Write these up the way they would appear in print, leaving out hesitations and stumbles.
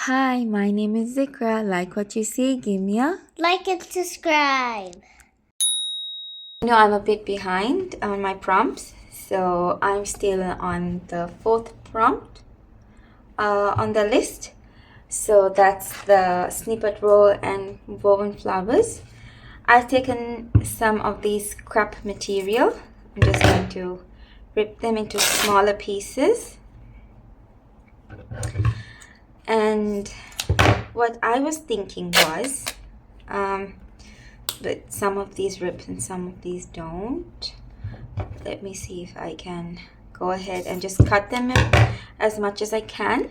Hi, my name is Zikra. Like what you see, give me a like and subscribe. I'm a bit behind on my prompts, so I'm still on the fourth prompt on the list. So that's the snippet roll and woven flowers. I've taken some of these scrap material. I'm just going to rip them into smaller pieces. And what I was thinking was, but some of these rip and some of these don't. Let me see if I can go ahead and just cut them as much as I can.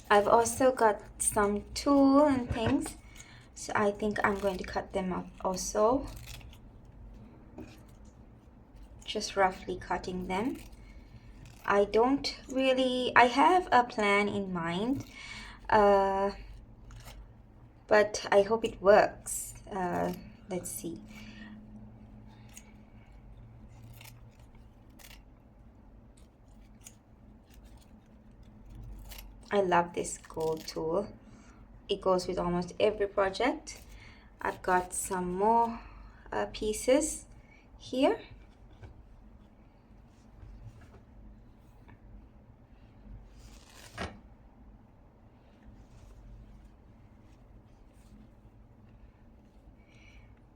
I've also got some tool and things, so I think I'm going to cut them up also. Just roughly cutting them. I have a plan in mind, but I hope it works. Let's see. I love this gold tool. It goes with almost every project. I've got some more pieces here.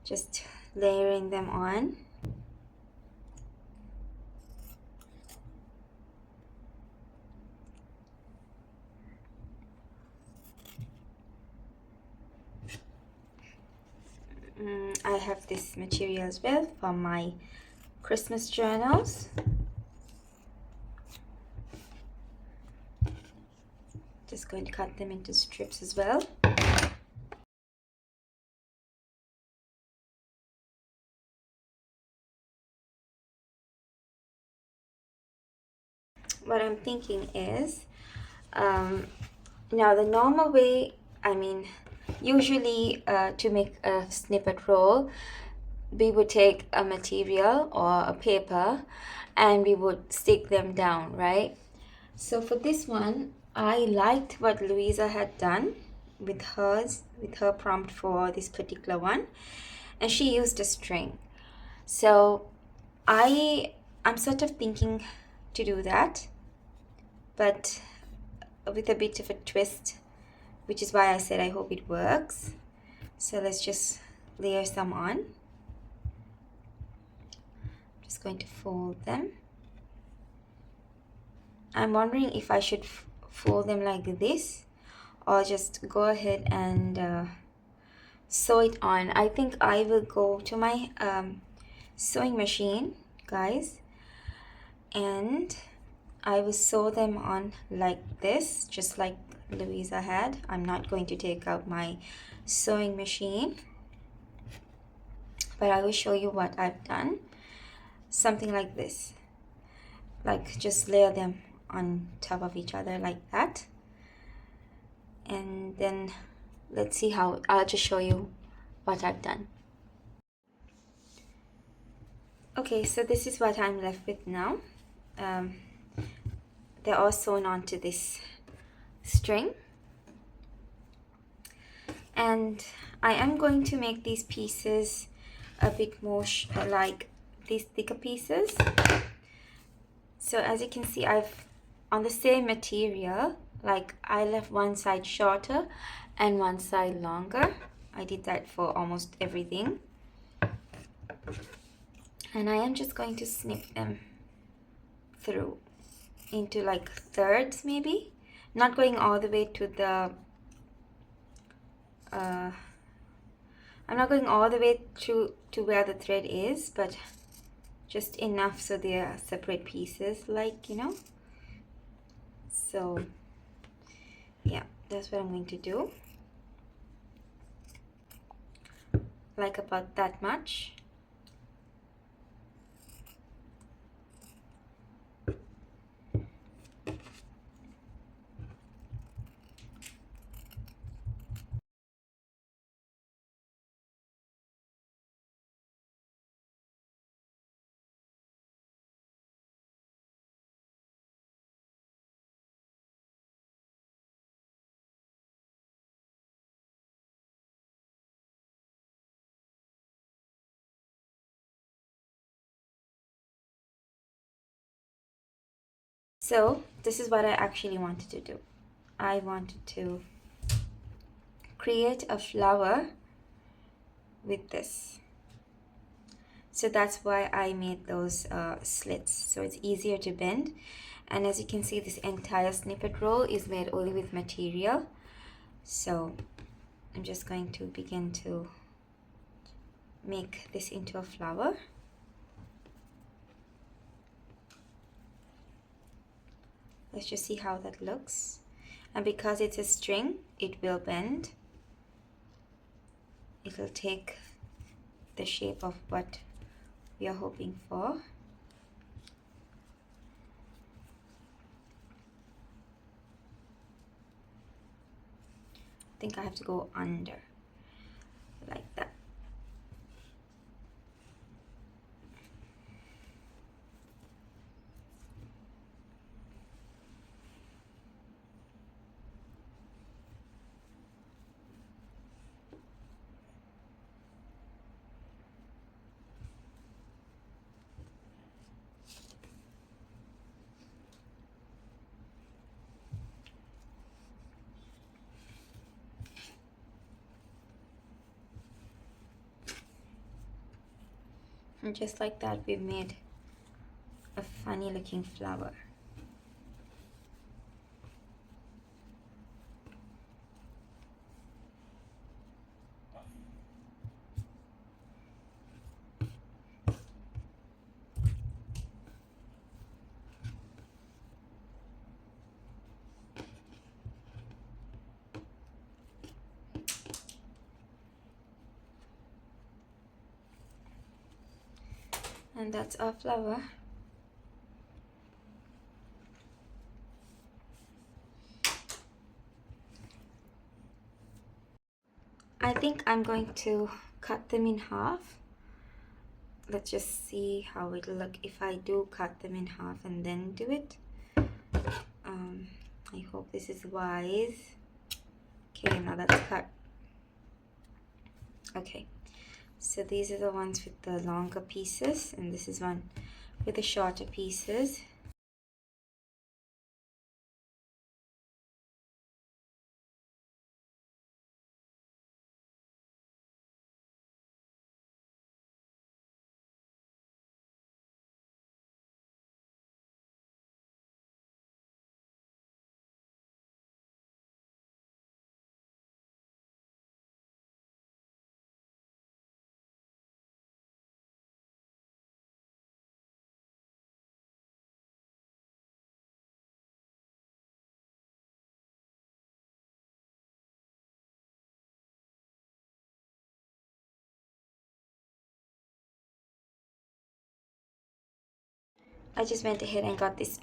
Just layering them on. I have this material as well for my Christmas journals. Just going to cut them into strips as well. What I'm thinking is, now the normal way, usually to make a snippet roll, we would take a material or a paper and we would stick them down, right? So for this one, I liked what Louisa had done with her prompt for this particular one, and she used a string. So I'm sort of thinking to do that, but with a bit of a twist, which is why I said I hope it works. So let's just layer some on. Just going to fold them. I'm wondering if I should fold them like this or just go ahead and sew it on. I think I will go to my sewing machine, guys, and I will sew them on like this, just like Louisa had. I'm not going to take out my sewing machine, but I will show you what I've done. Something like this, like just layer them on top of each other like that, and then let's see how I'll just show you what I've done. Okay, so this is what I'm left with now. They're all sewn onto this string, and I am going to make these pieces a bit more like these thicker pieces. So as you can see, I've on the same material, like I left one side shorter and one side longer. I did that for almost everything, and I am just going to snip them through into like thirds, maybe not going all the way to the I'm not going all the way to where the thread is, but just enough so they are separate pieces, like, you know. So yeah, that's what I'm going to do, like about that much. So this is what I actually wanted to do. I wanted to create a flower with this. So that's why I made those slits, so it's easier to bend. And as you can see, this entire snippet roll is made only with material. So I'm just going to begin to make this into a flower. Let's just see how that looks. And because it's a string, it will bend. It will take the shape of what we are hoping for. I think I have to go under, like that. And just like that, we've made a funny looking flower. And that's our flower. I think I'm going to cut them in half. Let's just see how it'll look if I do cut them in half and then do it. I hope this is wise. Okay, now that's cut. Okay, so these are the ones with the longer pieces, and this is one with the shorter pieces. I just went ahead and got this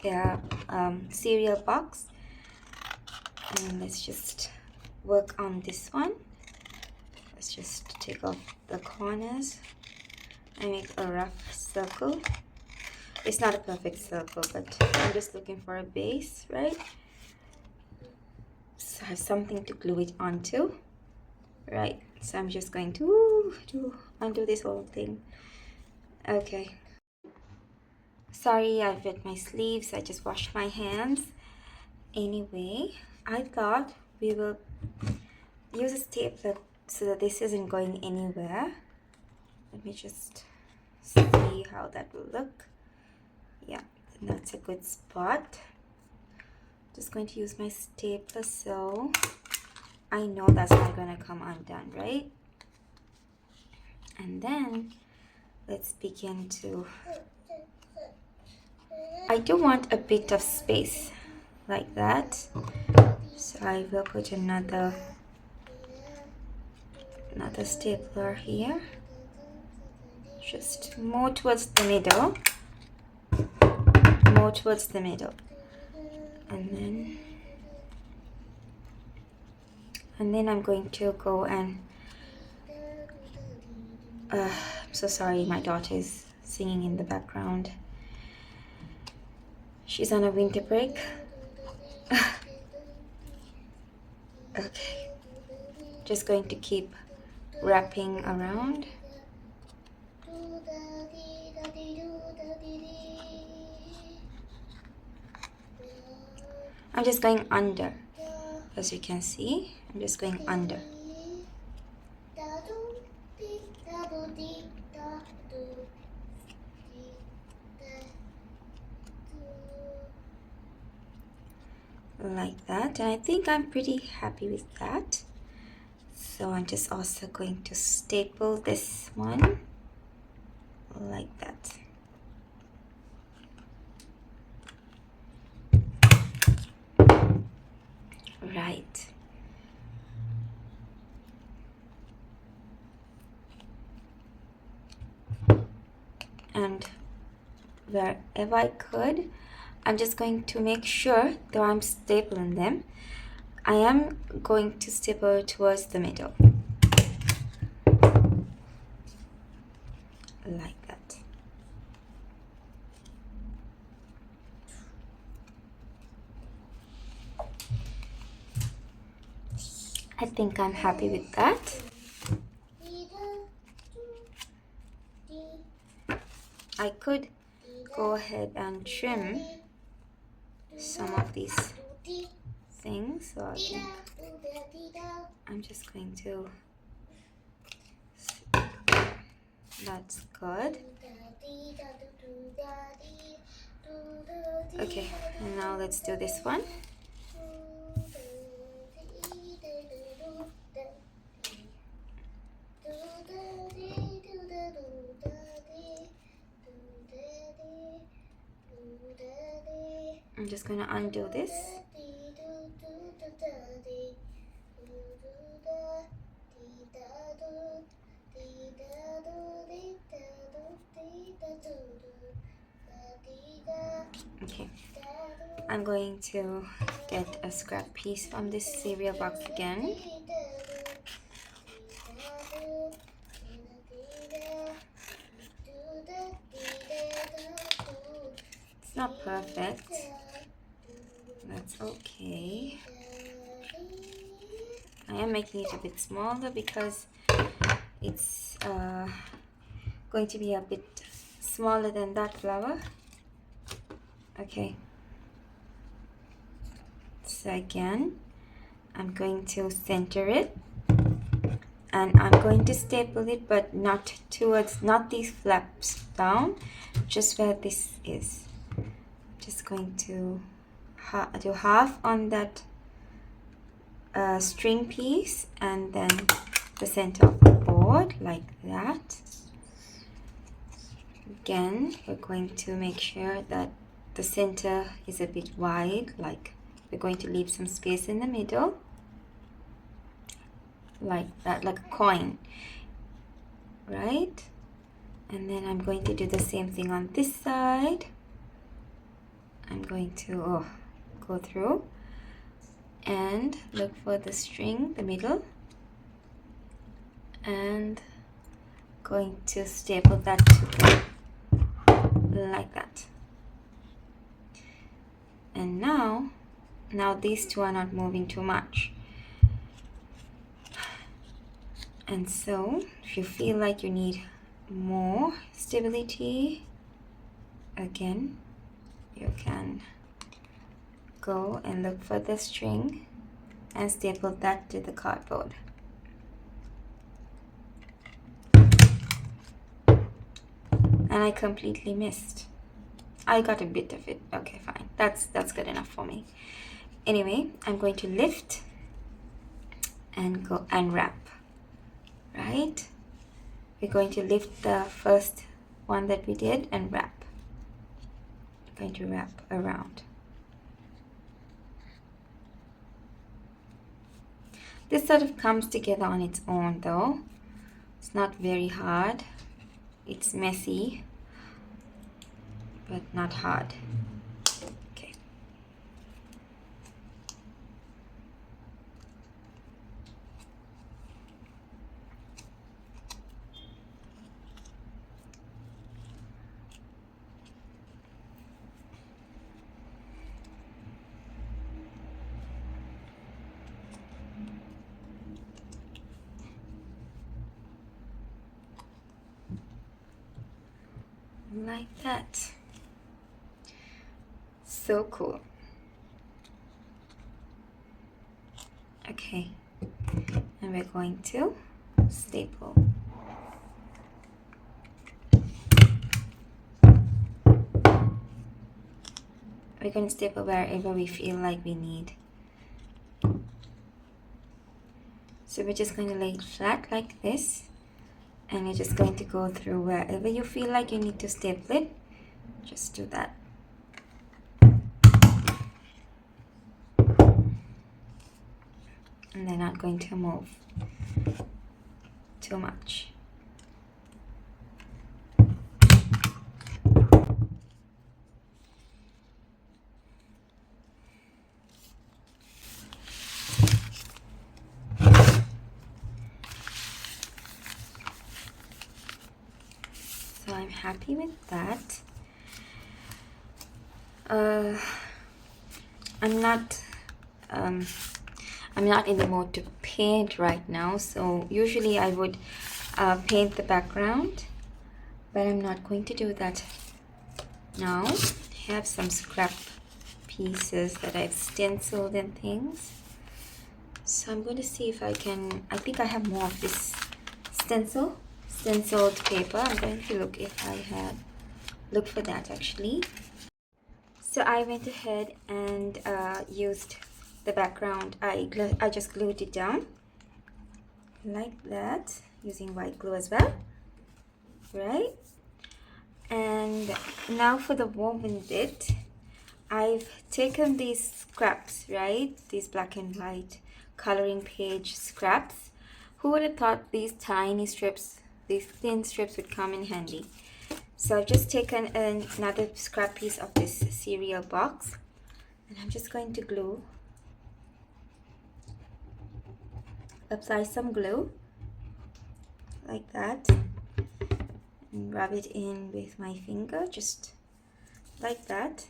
cereal box, and let's just work on this one. Let's just take off the corners and make a rough circle. It's not a perfect circle, but I'm just looking for a base, right? So I have something to glue it onto, right? So I'm just going to undo this whole thing. Okay. Sorry, I've wet my sleeves. I just washed my hands. Anyway, I thought we will use a stapler so that this isn't going anywhere. Let me just see how that will look. Yeah, that's a good spot. Just going to use my stapler so I know that's not gonna come undone, right? And then let's begin to, I do want a bit of space like that, so I will put another stapler here, just more towards the middle, and then I'm going to go and I'm so sorry, my daughter is singing in the background. She's on a winter break. Okay, just going to keep wrapping around. I'm just going under. As you can see, I'm just going under. Like that, and I think I'm pretty happy with that. So I'm just also going to staple this one like that. Right. And wherever I could, I'm just going to make sure that I'm stapling them. I am going to staple towards the middle. Like that. I think I'm happy with that. I could go ahead and trim some of these things, so I think I'm just going to, that's good. Okay, and now let's do this one. I'm just going to undo this. Okay, I'm going to get a scrap piece from this cereal box again. It's not perfect. That's okay. I am making it a bit smaller because it's going to be a bit smaller than that flower. Okay. So again, I'm going to center it. And I'm going to staple it, but not towards, not these flaps down, just where this is. Just going to do half on that string piece and then the center of the board like that. Again, we're going to make sure that the center is a bit wide, like we're going to leave some space in the middle. Like that, like a coin, right? And then I'm going to do the same thing on this side. I'm going to go through and look for the string, the middle, and going to staple that together like that. And now these two are not moving too much. And so if you feel like you need more stability, again, you can go and look for the string and staple that to the cardboard. And I completely missed. I got a bit of it. Okay, fine. That's good enough for me. Anyway, I'm going to lift and go and wrap. Right? We're going to lift the first one that we did and wrap. We're going to wrap around. This sort of comes together on its own though. It's not very hard. It's messy, but not hard. Okay. Like that. So cool. Okay, and we're going to staple. We're going to staple wherever we feel like we need. So we're just going to lay it flat like this, and you're just going to go through wherever you feel like you need to staple it. Just do that. And they're not going to move too much. So I'm happy with that. I'm not in the mood to paint right now, so usually I would paint the background, but I'm not going to do that now. I have some scrap pieces that I've stenciled and things, so I'm going to see if I think I have more of this stenciled paper. I'm going to look if I have look for that actually. So I went ahead and used the background. I just glued it down like that using white glue as well, right? And now for the woven bit, I've taken these scraps, right? These black and white coloring page scraps. Who would have thought these tiny strips, these thin strips would come in handy? So I've just taken another scrap piece of this cereal box, and I'm just going to apply some glue like that, and rub it in with my finger, just like that.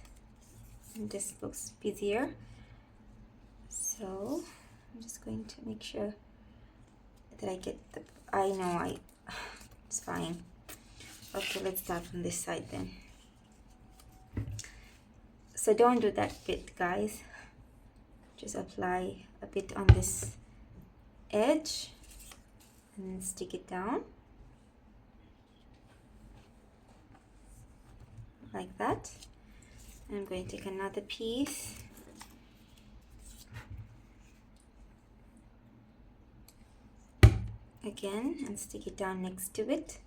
And this looks busier, so I'm just going to make sure that I get the, it's fine. Okay, let's start from this side then. So don't do that bit, guys. Just apply a bit on this edge and stick it down like that. I'm going to take another piece again and stick it down next to it.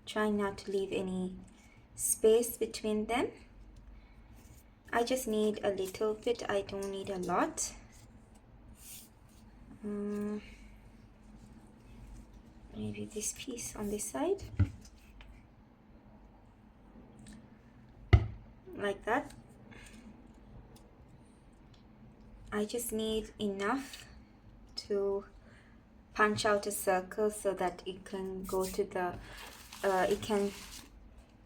Try not to leave any space between them. I just need a little bit, I don't need a lot. Maybe this piece on this side, like that. I just need enough to punch out a circle so that it can go to the it can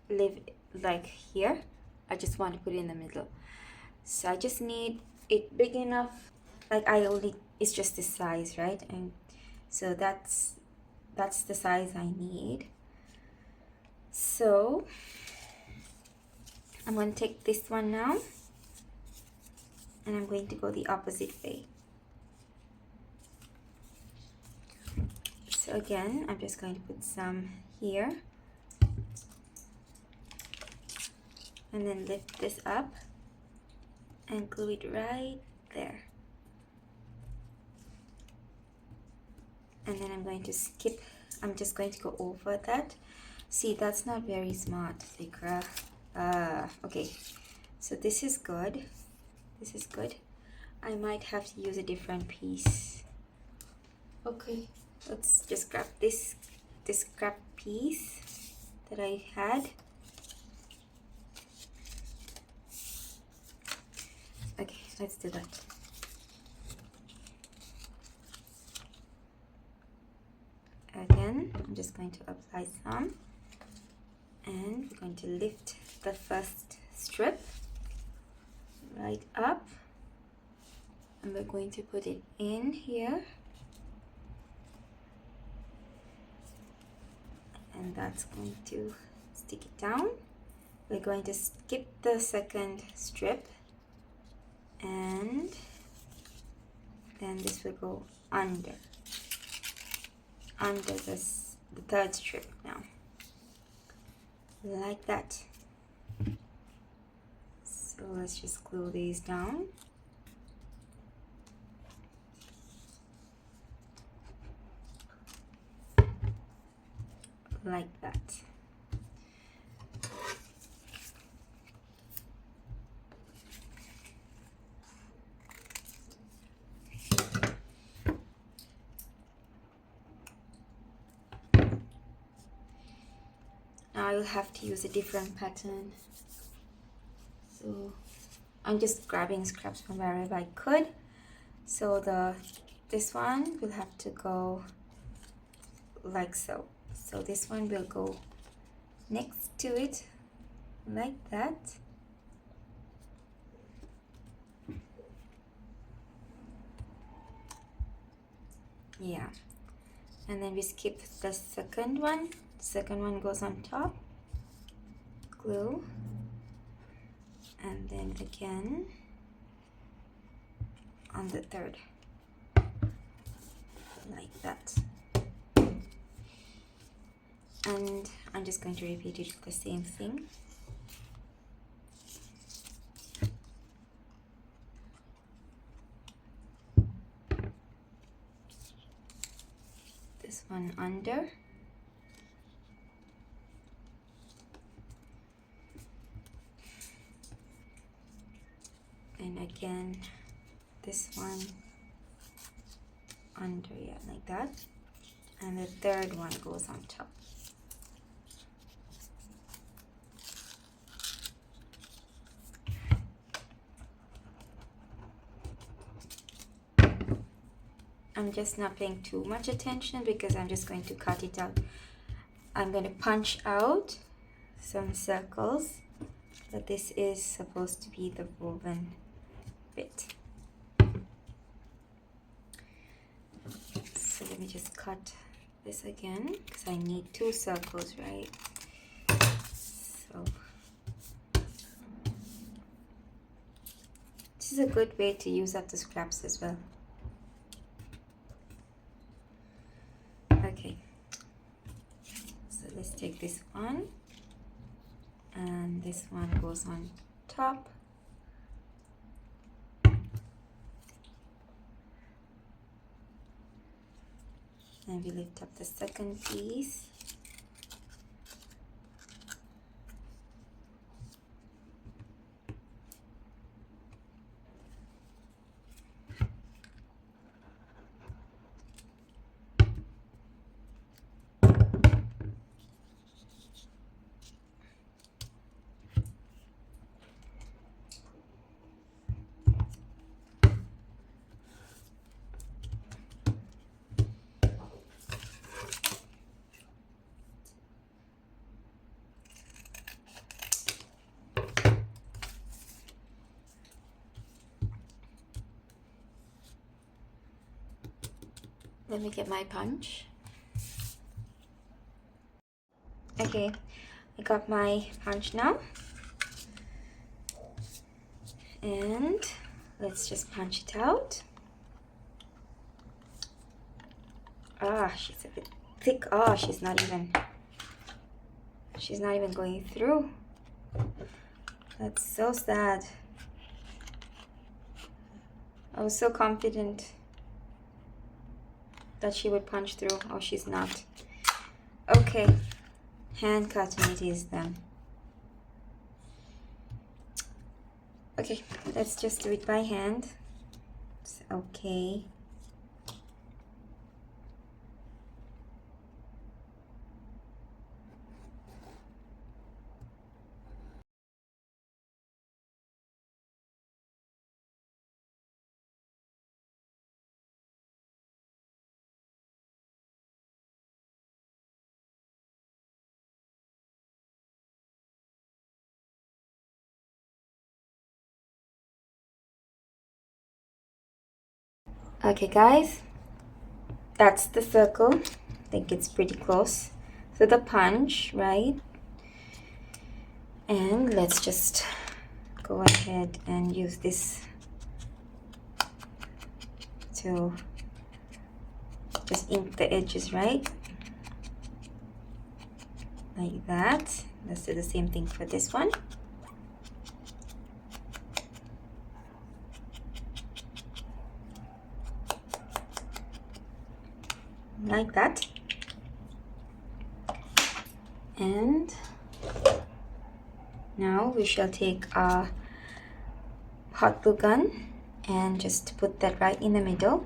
live like here. I just want to put it in the middle, so I just need it big enough, like it's just this size, right? And so that's the size I need. So I'm going to take this one now, and I'm going to go the opposite way. So again, I'm just going to put some here, and then lift this up and glue it right there. And then I'm just going to go over that. See, that's not very smart, Zikra. Okay, so this is good. This is good. I might have to use a different piece. Okay, let's just grab this scrap piece that I had. Okay, let's do that. Again, I'm just going to apply some, and we're going to lift the first strip right up, and we're going to put it in here, and that's going to stick it down. We're going to skip the second strip and then this will go under this, the third strip now, like that. So let's just glue these down. Like that. Now I'll have to use a different pattern. So I'm just grabbing scraps from wherever I could. So this one will have to go like so. So this one will go next to it, like that. Yeah. And then we skip the second one. Second one goes on top. Glue. And then again on the third. Like that. And I'm just going to repeat it the same thing. This one under. And again this one under, yeah, like that. And the third one goes on top. I'm just not paying too much attention because I'm just going to cut it out. I'm going to punch out some circles, but this is supposed to be the woven bit. So let me just cut this again because I need 2 circles, right? So this is a good way to use up the scraps as well. Okay, so let's take this one, and this one goes on top. And we lift up the second piece. Let me get my punch. Okay, I got my punch now. And let's just punch it out. Ah, she's a bit thick. Ah, she's not even going through. That's so sad. I was so confident that she would punch through. Oh, she's not. Okay, hand cutting it is then. Okay, let's just do it by hand. It's okay. Okay guys, that's the circle. I think it's pretty close to the punch, right? And let's just go ahead and use this to just ink the edges, right? Like that. Let's do the same thing for this one. Like that. And now we shall take our hot glue gun and just put that right in the middle.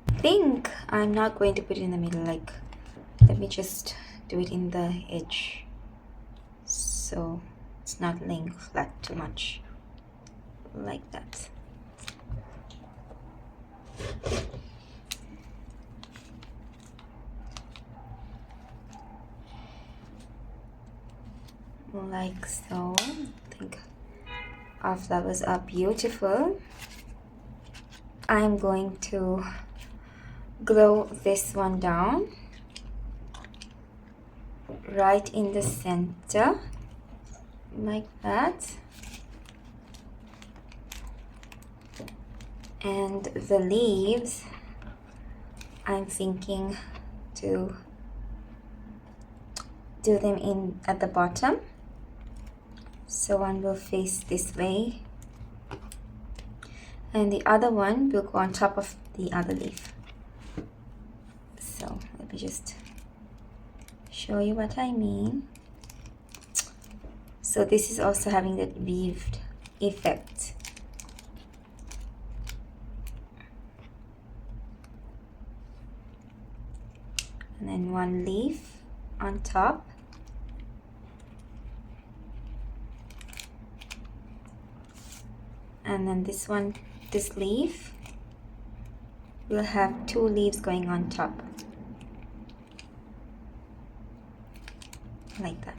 I think I'm not going to put it in the middle, like let me just do it in the edge so it's not laying flat too much, like that. Like so. I think our flowers are beautiful. I'm going to glue this one down right in the center, like that. And the leaves, I'm thinking to do them in at the bottom. So one will face this way and the other one will go on top of the other leaf. So let me just show you what I mean. So this is also having that weaved effect. And then one leaf on top. And then this one, this leaf will have two leaves going on top, like that.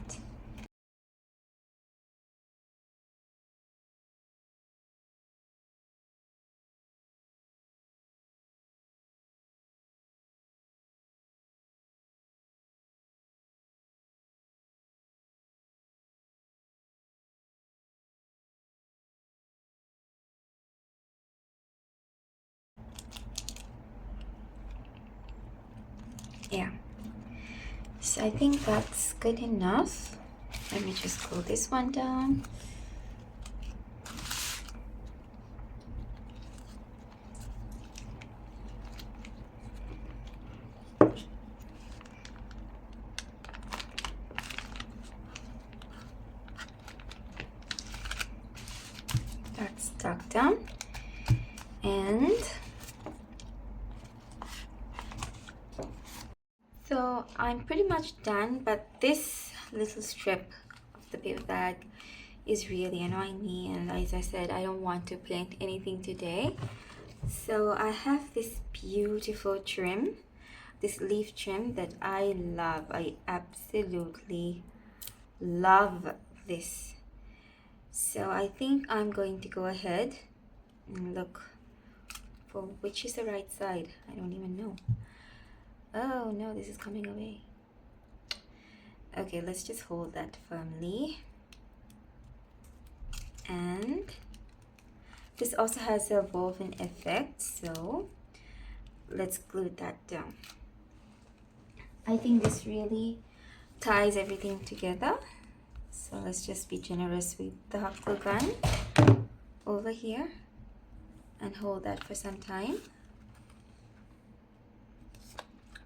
Yeah, so I think that's good enough. Let me just glue this one down. That's stuck down. And so I'm pretty much done, but this little strip of the paper bag is really annoying me, and as I said, I don't want to paint anything today. So I have this beautiful trim, this leaf trim that I love. I absolutely love this. So I think I'm going to go ahead and look for which is the right side. I don't even know. Oh no, this is coming away. Okay, let's just hold that firmly. And this also has a woven effect, so let's glue that down. I think this really ties everything together. So let's just be generous with the hot glue gun over here and hold that for some time.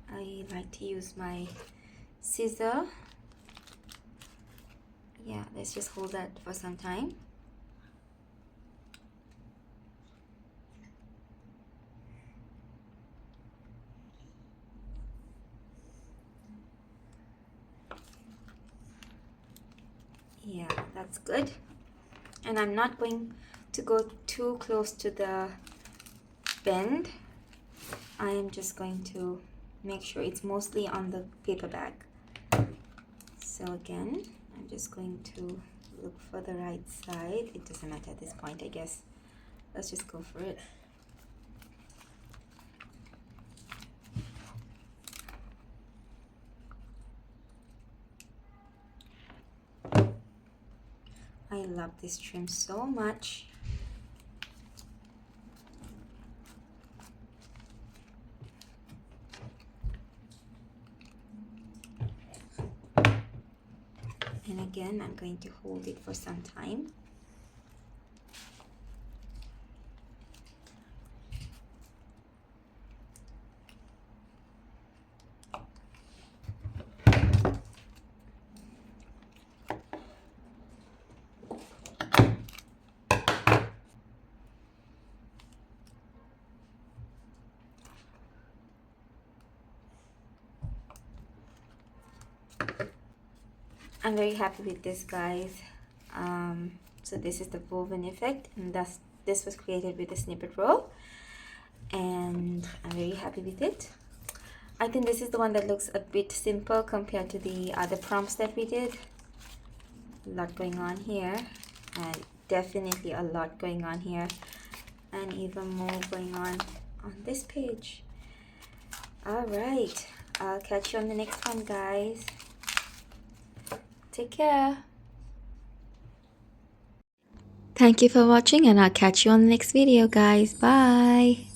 I like to use my scissor. Yeah, let's just hold that for some time. Yeah, that's good. And I'm not going to go too close to the bend. I am just going to make sure it's mostly on the paper bag. So again, I'm just going to look for the right side. It doesn't matter at this point, I guess. Let's just go for it. love this trim so much. And again, I'm going to hold it for some time. I'm very happy with this, guys. So this is the woven effect, and this was created with the snippet roll, and I'm very happy with it. I think this is the one that looks a bit simple compared to the other prompts that we did. A lot going on here, and definitely a lot going on here, and even more going on this page. All right, I'll catch you on the next one, guys. Take care. Thank you for watching, and I'll catch you on the next video, guys. Bye.